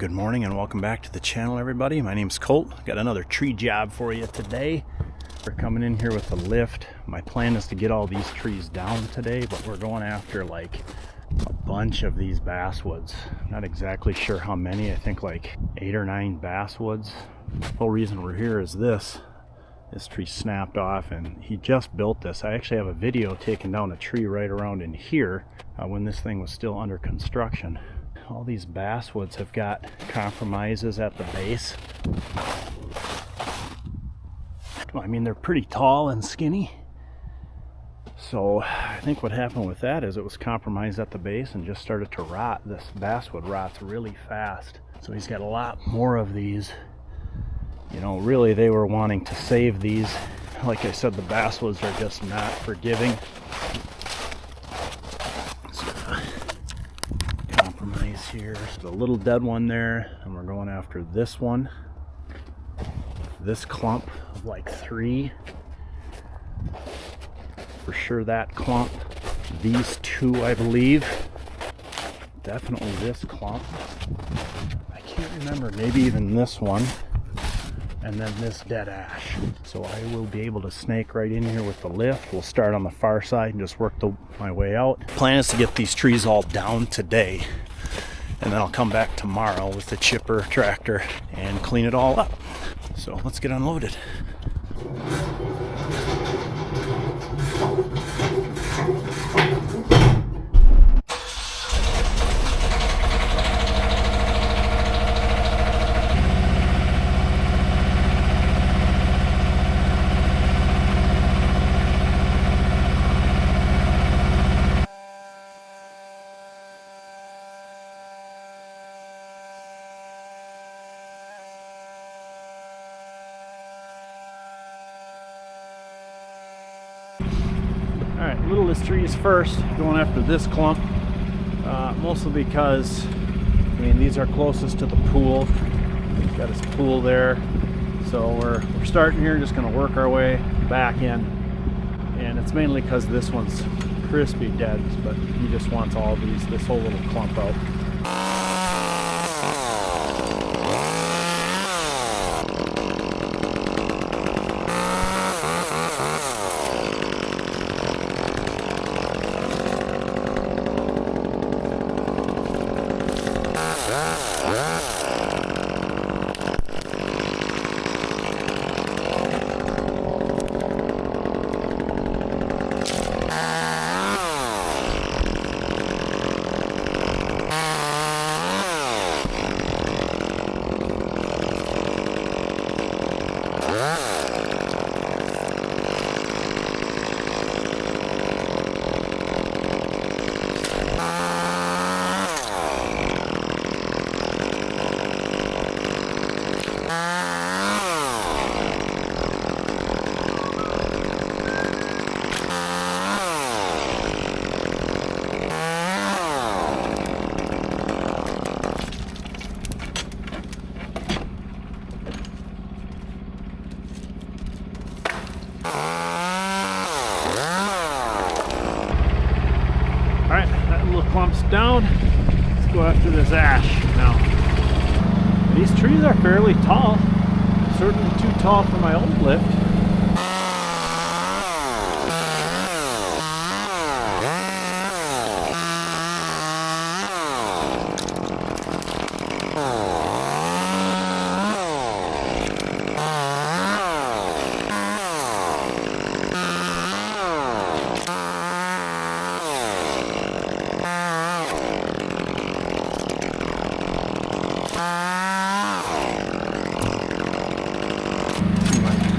Good morning and welcome back to the channel, everybody. My name's Colt. Got another tree job for you today. We're coming in here with a lift. My plan is to get all these trees down today, but we're going after like a bunch of these basswoods. Not exactly sure how many. I think like 8 or 9 basswoods. The whole reason we're here is this tree snapped off, and he just built this. I actually have a video taking down a tree right around in here when this thing was still under construction. All these basswoods have got compromises at the base. I mean, they're pretty tall and skinny. So I think what happened with that is it was compromised at the base and just started to rot. This basswood rots really fast. So he's got a lot more of these. You know, really they were wanting to save these. Like I said, the basswoods are just not forgiving. Compromise here. There's a little dead one there, and we're going after this one. This clump of like 3. For sure that clump. These 2, I believe. Definitely this clump. I can't remember, maybe even this one. And then this dead ash. So I will be able to snake right in here with the lift. We'll start on the far side and just work my way out. Plan is to get these trees all down today, and then I'll come back tomorrow with the chipper tractor and clean it all up. So let's get unloaded. Alright, littlest trees first, going after this clump, mostly because, I mean, these are closest to the pool. He's got his pool there, so we're starting here, just going to work our way back in, and it's mainly because this one's crispy dead, but he just wants all these, this whole little clump out. Alright, that little clump's down. Let's go after this ash now. These trees are fairly tall. Certainly too tall for my old lift.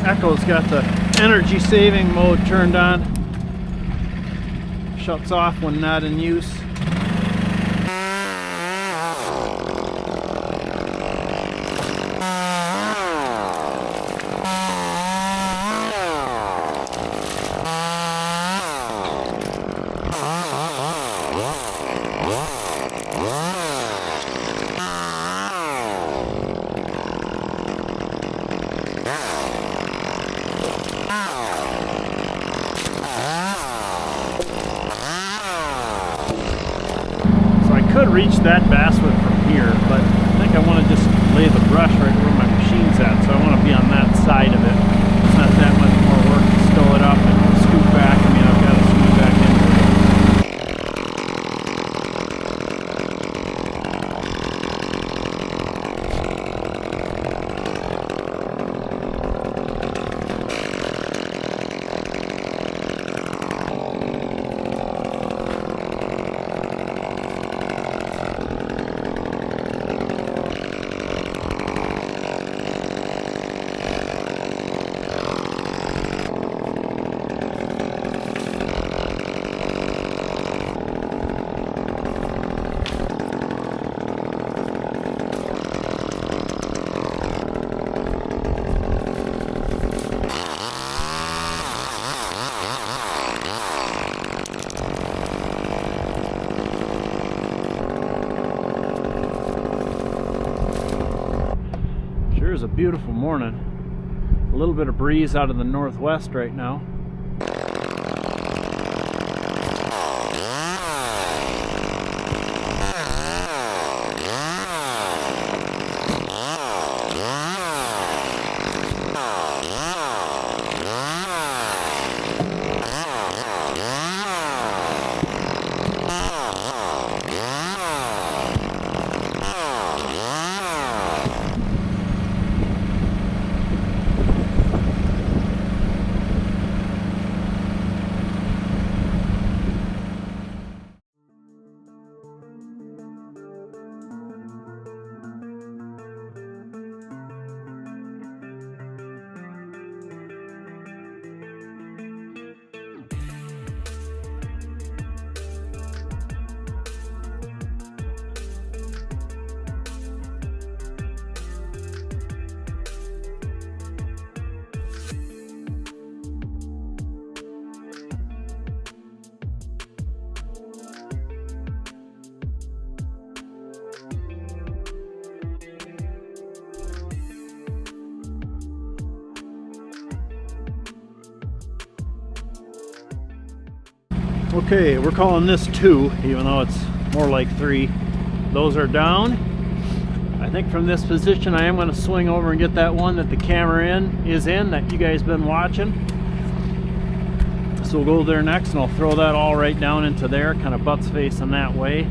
Echo's got the energy saving mode turned on. Shuts off when not in use. could reach that basswood from here, but I think I want to just lay the brush right where my machine's at, so I want to be on that side of it. It's not that much more work to stow it up and scoot back. I mean, I've got to scoot back into it. Sure is a beautiful morning. A little bit of breeze out of the northwest right now. Okay, we're calling this 2, even though it's more like 3. Those are down. I think from this position I am going to swing over and get that one that the camera is in that you guys been watching. So we'll go there next and I'll throw that all right down into there, kind of butts facing that way.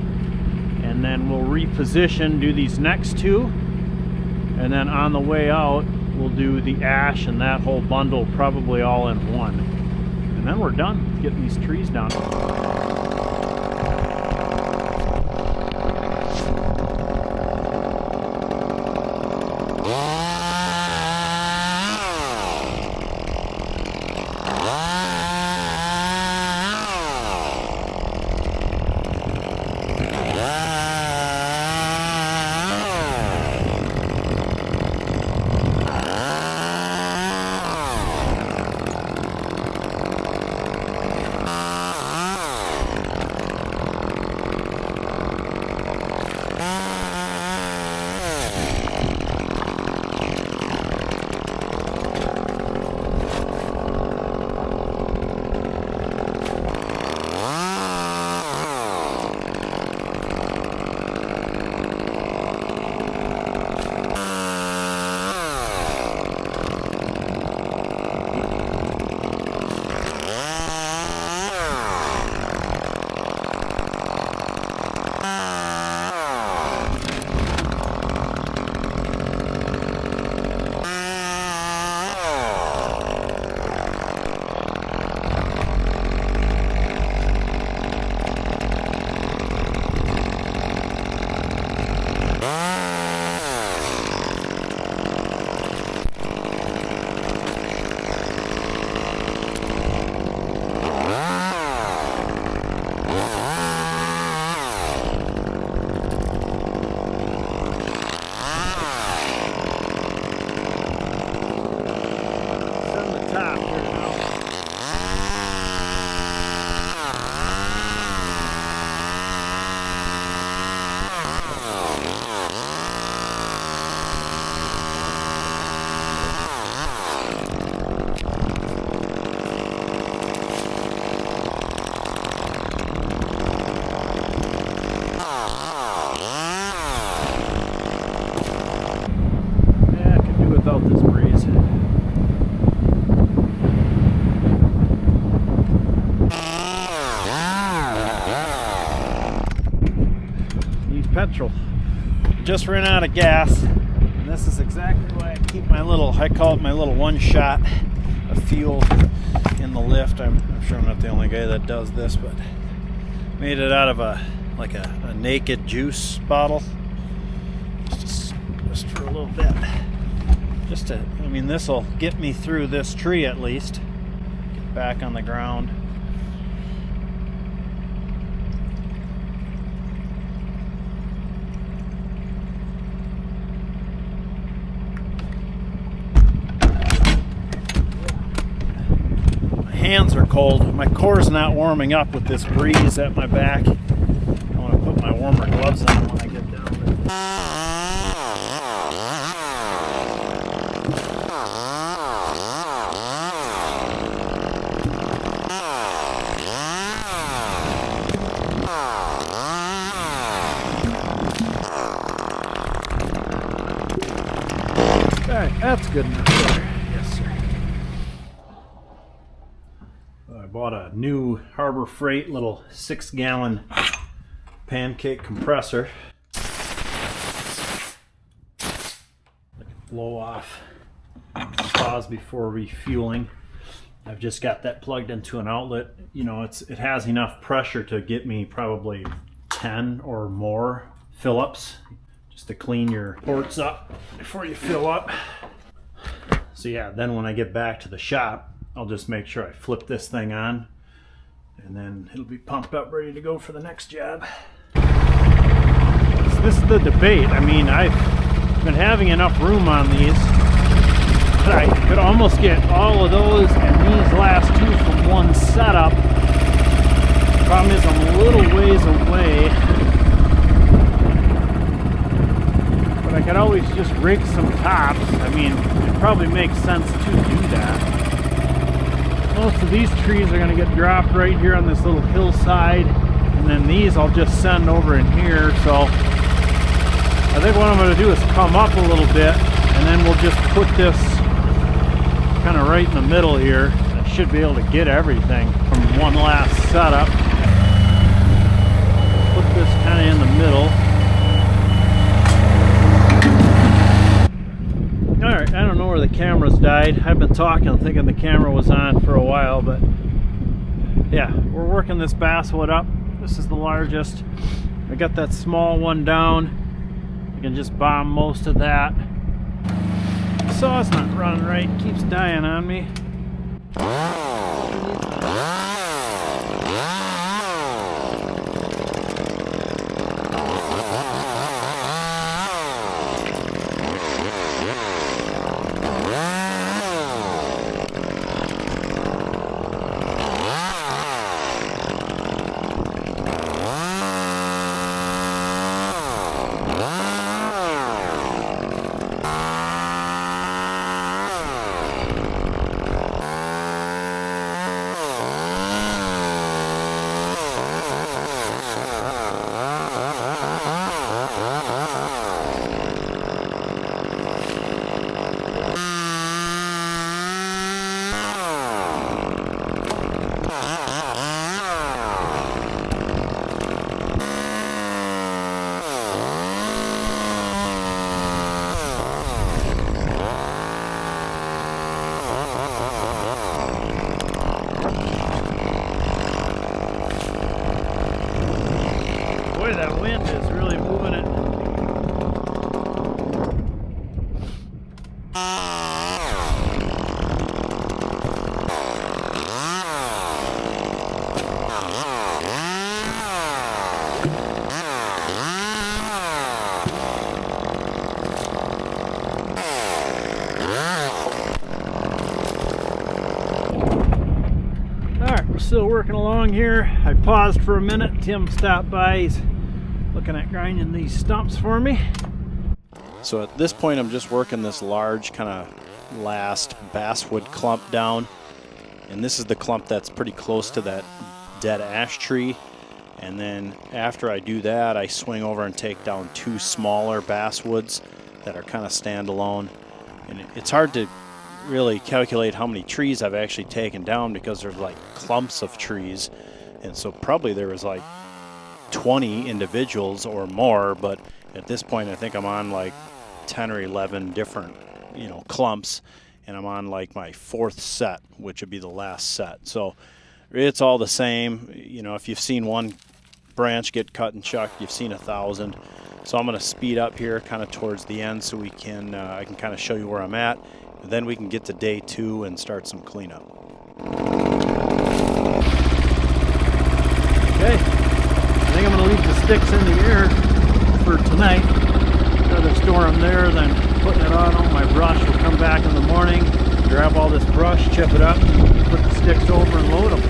And then we'll reposition, do these next 2. And then on the way out, we'll do the ash and that whole bundle probably all in one. And then we're done getting these trees down. out this breeze. Need petrol. Just ran out of gas, and this is exactly why I keep my little, I call it my little one shot of fuel in the lift. I'm sure I'm not the only guy that does this, but made it out of a naked juice bottle, just for a little bit, I mean, this will get me through this tree at least, get back on the ground. Hands are cold. My core's not warming up with this breeze at my back. I want to put my warmer gloves on when I get down there. Alright, that's good enough there. Yes, sir. I bought a new Harbor Freight little 6-gallon pancake compressor. I can blow off, pause before refueling. I've just got that plugged into an outlet. You know, it has enough pressure to get me probably 10 or more fill-ups, just to clean your ports up before you fill up. So yeah, then when I get back to the shop, I'll just make sure I flip this thing on, and then it'll be pumped up, ready to go for the next job. So this is the debate. I mean, I've been having enough room on these, but I could almost get all of those and these last two from one setup. Problem is, I'm a little ways away, but I could always just rig some tops. I mean, it probably makes sense to do that. Most of these trees are going to get dropped right here on this little hillside, and then these I'll just send over in here. So I think what I'm going to do is come up a little bit, and then we'll just put this kind of right in the middle here. I should be able to get everything from one last setup. Put this kind of in the middle. Alright, I don't know where the camera's died. I've been talking thinking the camera was on for a while, but yeah, we're working this basswood up. This is the largest. I got that small one down. I can just bomb most of that. The saw's not running right, it keeps dying on me. Boy, that wind is really moving it. Alright, we're still working along here. I paused for a minute. Tim stopped by. He's looking at grinding these stumps for me. So at this point I'm just working this large kind of last basswood clump down, and this is the clump that's pretty close to that dead ash tree. And then after I do that, I swing over and take down two smaller basswoods that are kind of standalone. And it's hard to really calculate how many trees I've actually taken down because there's like clumps of trees. And so probably there was like 20 individuals or more, but at this point I think I'm on like 10 or 11 different, clumps, and I'm on like my 4th set, which would be the last set. So it's all the same. If you've seen one branch get cut and chucked, you've seen 1,000. So I'm going to speed up here kind of towards the end so I can kind of show you where I'm at. And then we can get to day 2 and start some cleanup. Okay, I think I'm going to leave the sticks in the air for tonight. Rather store them there than putting it on my brush. We'll come back in the morning, grab all this brush, chip it up, put the sticks over and load them.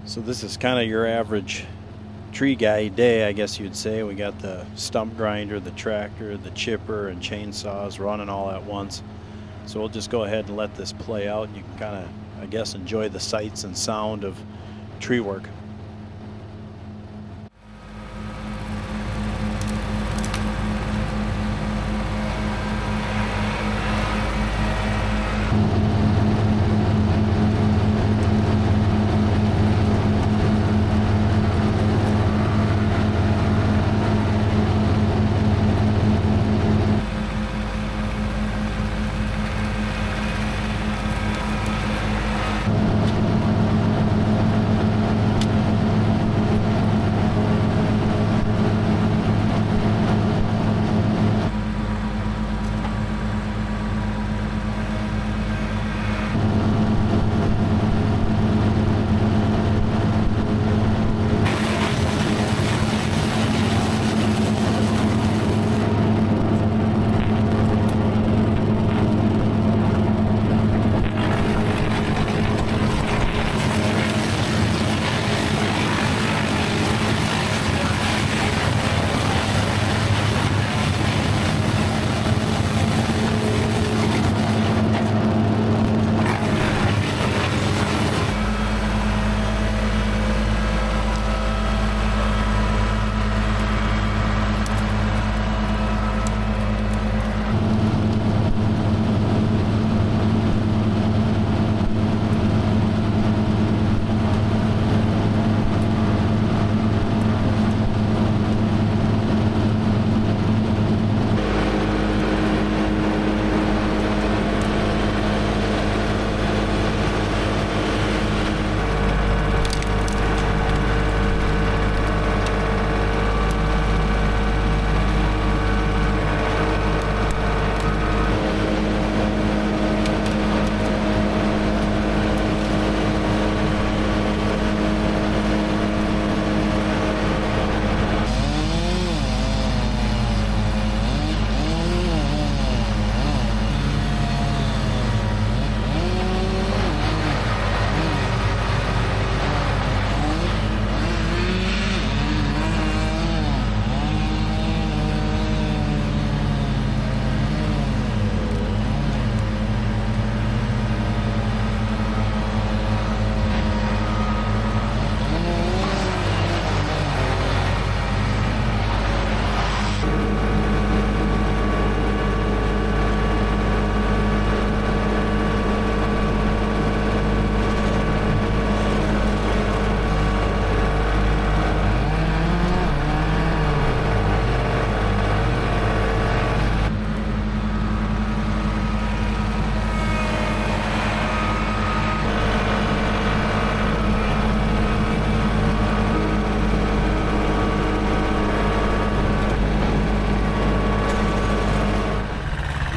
So this is kind of your average tree guy day, I guess you'd say. We got the stump grinder, the tractor, the chipper, and chainsaws running all at once. So we'll just go ahead and let this play out. You can kind of, I guess, enjoy the sights and sound of tree work.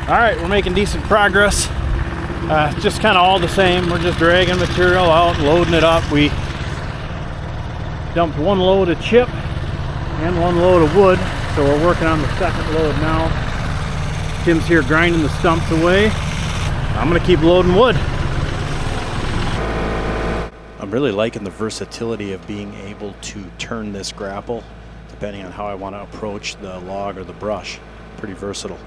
All right, we're making decent progress. Just kind of all the same. We're just dragging material out, loading it up. We dumped one load of chip and one load of wood, so we're working on the second load now. Tim's here grinding the stumps away. I'm gonna keep loading wood. I'm really liking the versatility of being able to turn this grapple depending on how I want to approach the log or the brush. Pretty versatile.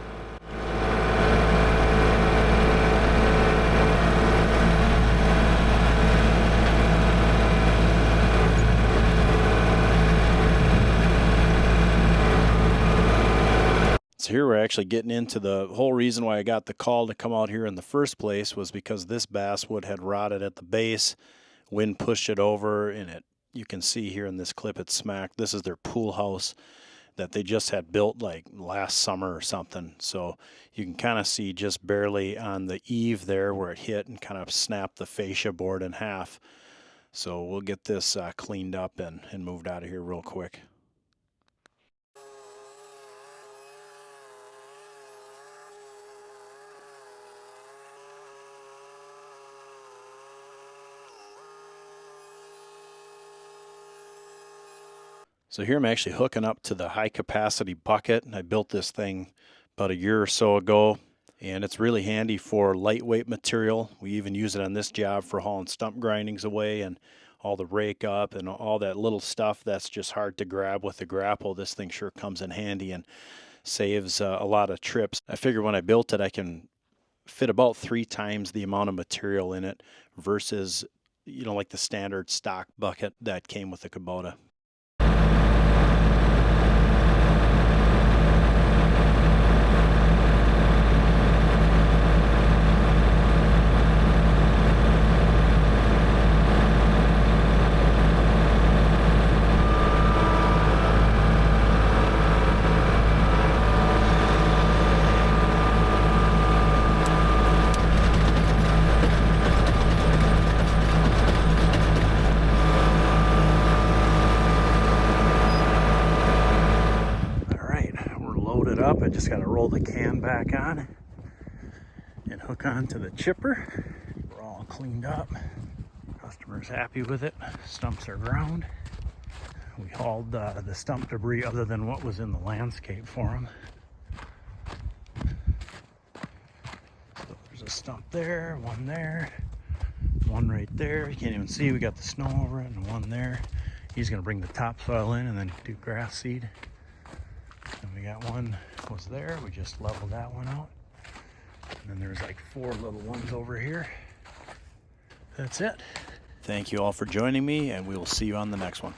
So here we're actually getting into the whole reason why I got the call to come out here in the first place was because this basswood had rotted at the base. Wind pushed it over, and you can see here in this clip it smacked. This is their pool house that they just had built like last summer or something. So you can kind of see just barely on the eave there where it hit and kind of snapped the fascia board in half. So we'll get this cleaned up and moved out of here real quick. So here I'm actually hooking up to the high capacity bucket. I built this thing about a year or so ago, and it's really handy for lightweight material. We even use it on this job for hauling stump grindings away and all the rake up and all that little stuff that's just hard to grab with the grapple. This thing sure comes in handy and saves a lot of trips. I figured when I built it, I can fit about 3 times the amount of material in it versus, you know, like the standard stock bucket that came with the Kubota. Up. I just got to roll the can back on and hook onto the chipper. We're all cleaned up. Customer's happy with it. Stumps are ground. We hauled the stump debris other than what was in the landscape for them. So there's a stump there, one right there. You can't even see. We got the snow over it, and one there. He's going to bring the topsoil in and then do grass seed. And we got one was there. We just leveled that one out. And then there's like 4 little ones over here. That's it. Thank you all for joining me, and we will see you on the next one.